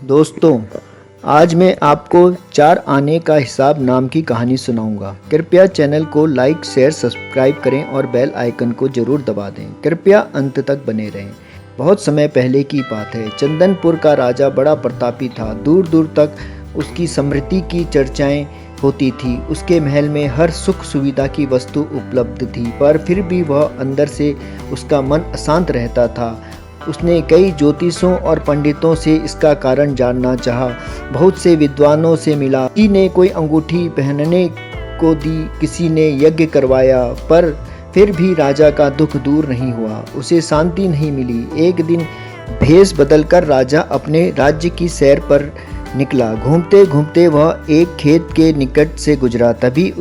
दोस्तों, आज मैं आपको 4 आने का हिसाब नाम की कहानी सुनाऊंगा। कृपया चैनल को लाइक, शेयर, सब्सक्राइब करें और बेल आइकन को जरूर दबा दें। कृपया अंत तक बने रहें। बहुत समय पहले की बात है। चंदनपुर का राजा बड़ा प्रतापी था। दूर दूर तक उसकी समृद्धि की चर्चाएं होती थी। उसके महल में हर सुख सुविधा की वस्तु उपलब्ध थी, पर फिर भी वह अंदर से उसका मन अशांत रहता था। उसने कई ज्योतिषों और पंडितों से इसका कारण जानना चाहा। बहुत से विद्वानों से मिला। किसी ने कोई अंगूठी पहनने को दी, किसी ने यज्ञ करवाया, पर फिर भी राजा का दुख दूर नहीं हुआ। उसे शांति नहीं मिली। एक दिन भेष बदलकर राजा अपने राज्य की सैर पर निकला। घूमते घूमते वह एक खेत के निकट से गुजरा। तभी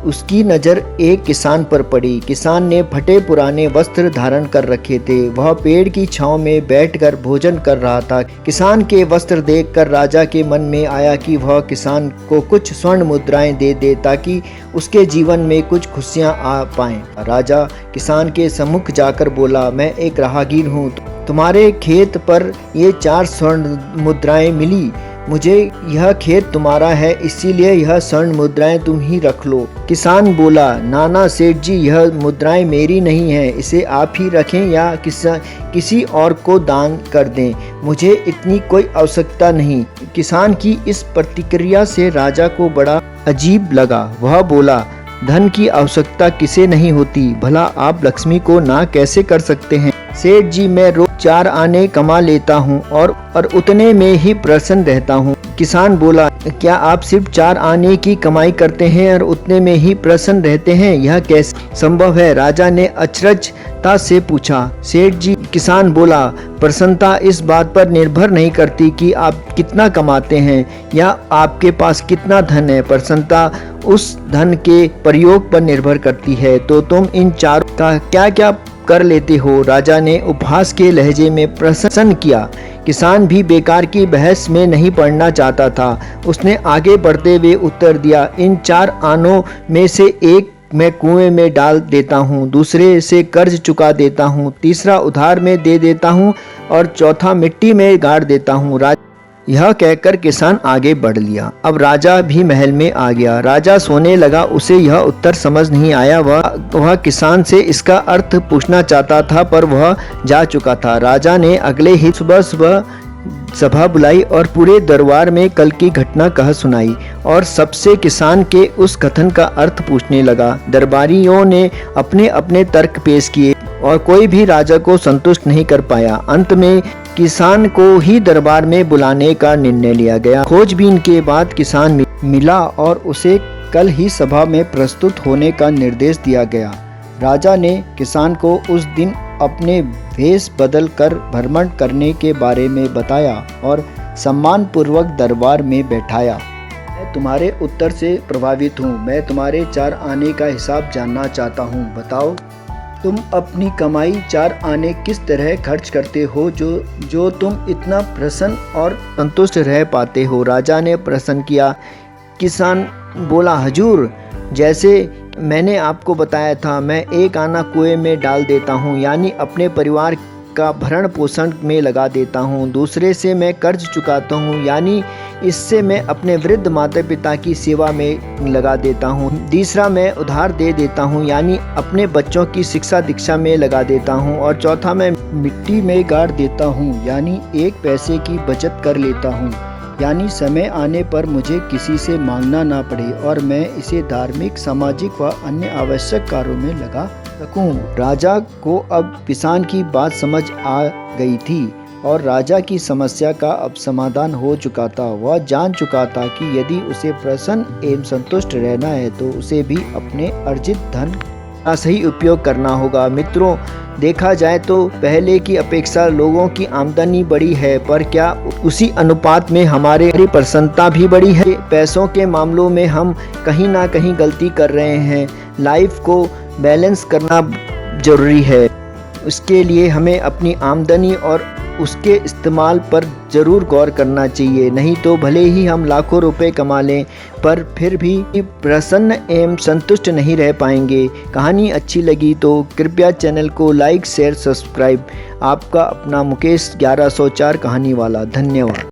उसकी नज़र एक किसान पर पड़ी। किसान ने फटे पुराने वस्त्र धारण कर रखे थे। वह पेड़ की छांव में बैठकर भोजन कर रहा था। किसान के वस्त्र देखकर राजा के मन में आया कि वह किसान को कुछ स्वर्ण मुद्राएं दे दे ताकि उसके जीवन में कुछ खुशियां आ पाएं। राजा किसान के सम्मुख जाकर बोला, मैं एक राहगीर हूँ। तुम्हारे खेत पर ये 4 स्वर्ण मुद्राएं मिली। मुझे यह खेत तुम्हारा है, इसीलिए यह स्वर्ण मुद्राएं तुम ही रख लो। किसान बोला, नाना सेठ जी, यह मुद्राएं मेरी नहीं है, इसे आप ही रखें या किसी और को दान कर दें। मुझे इतनी कोई आवश्यकता नहीं। किसान की इस प्रतिक्रिया से राजा को बड़ा अजीब लगा। वह बोला, धन की आवश्यकता किसे नहीं होती, भला आप लक्ष्मी को ना कैसे कर सकते हैं। सेठ जी, मैं रोज 4 आने कमा लेता हूँ और उतने में ही प्रसन्न रहता हूँ। किसान बोला, क्या आप सिर्फ 4 आने की कमाई करते हैं और उतने में ही प्रसन्न रहते हैं? यह कैसे संभव है? राजा ने अचरजता से पूछा। सेठ जी, किसान बोला, प्रसन्नता इस बात पर निर्भर नहीं करती कि आप कितना कमाते हैं या आपके पास कितना धन है। प्रसन्नता उस धन के प्रयोग पर निर्भर करती है। तो तुम इन 4 का क्या क्या कर लेते हो? राजा ने उपहास के लहजे में प्रश्न किया। किसान भी बेकार की बहस में नहीं पड़ना चाहता था। उसने आगे बढ़ते हुए उत्तर दिया, इन 4 आनों में से एक मैं कुएं में डाल देता हूँ, दूसरे से कर्ज चुका देता हूँ, तीसरा उधार में दे देता हूँ और चौथा मिट्टी में गाड़ देता हूँ। यह कहकर किसान आगे बढ़ लिया। अब राजा भी महल में आ गया। राजा सोने लगा। उसे यह उत्तर समझ नहीं आया। वह किसान से इसका अर्थ पूछना चाहता था, पर वह जा चुका था। राजा ने अगले ही सुबह सभा बुलाई और पूरे दरबार में कल की घटना कह सुनाई और सबसे किसान के उस कथन का अर्थ पूछने लगा। दरबारियों ने अपने अपने तर्क पेश किए और कोई भी राजा को संतुष्ट नहीं कर पाया। अंत में किसान को ही दरबार में बुलाने का निर्णय लिया गया। खोजबीन के बाद किसान मिला और उसे कल ही सभा में प्रस्तुत होने का निर्देश दिया गया। राजा ने किसान को उस दिन अपने भेष बदल कर भ्रमण करने के बारे में बताया और सम्मानपूर्वक दरबार में बैठाया। मैं तुम्हारे उत्तर से प्रभावित हूँ। मैं तुम्हारे 4 आने का हिसाब जानना चाहता हूँ। बताओ, तुम अपनी कमाई 4 आने किस तरह खर्च करते हो जो तुम इतना प्रसन्न और संतुष्ट रह पाते हो? राजा ने प्रश्न किया। किसान बोला, हुजूर, जैसे मैंने आपको बताया था, मैं 1 आना कुएं में डाल देता हूँ, यानी अपने परिवार का भरण पोषण में लगा देता हूँ। दूसरे से मैं कर्ज चुकाता हूँ, यानी इससे मैं अपने वृद्ध माता पिता की सेवा में लगा देता हूँ। तीसरा मैं उधार दे देता हूँ, यानी अपने बच्चों की शिक्षा दीक्षा में लगा देता हूँ। और चौथा मैं मिट्टी में गाड़ देता हूँ, यानी 1 पैसे की बचत कर लेता हूँ, यानी समय आने पर मुझे किसी से मांगना ना पड़े और मैं इसे धार्मिक, सामाजिक व अन्य आवश्यक कार्यों में लगा सकूं। राजा को अब किसान की बात समझ आ गई थी और राजा की समस्या का अब समाधान हो चुका था। वह जान चुका था कि यदि उसे प्रसन्न एवं संतुष्ट रहना है तो उसे भी अपने अर्जित धन का सही उपयोग करना होगा। मित्रों, देखा जाए तो पहले की अपेक्षा लोगों की आमदनी बढ़ी है, पर क्या उसी अनुपात में हमारी प्रसन्नता भी बढ़ी है? पैसों के मामलों में हम कहीं ना कहीं गलती कर रहे हैं। लाइफ को बैलेंस करना जरूरी है। उसके लिए हमें अपनी आमदनी और उसके इस्तेमाल पर ज़रूर गौर करना चाहिए। नहीं तो भले ही हम लाखों रुपए कमा लें, पर फिर भी प्रसन्न एवं संतुष्ट नहीं रह पाएंगे। कहानी अच्छी लगी तो कृपया चैनल को लाइक, शेयर, सब्सक्राइब। आपका अपना मुकेश 1104 कहानी वाला। धन्यवाद।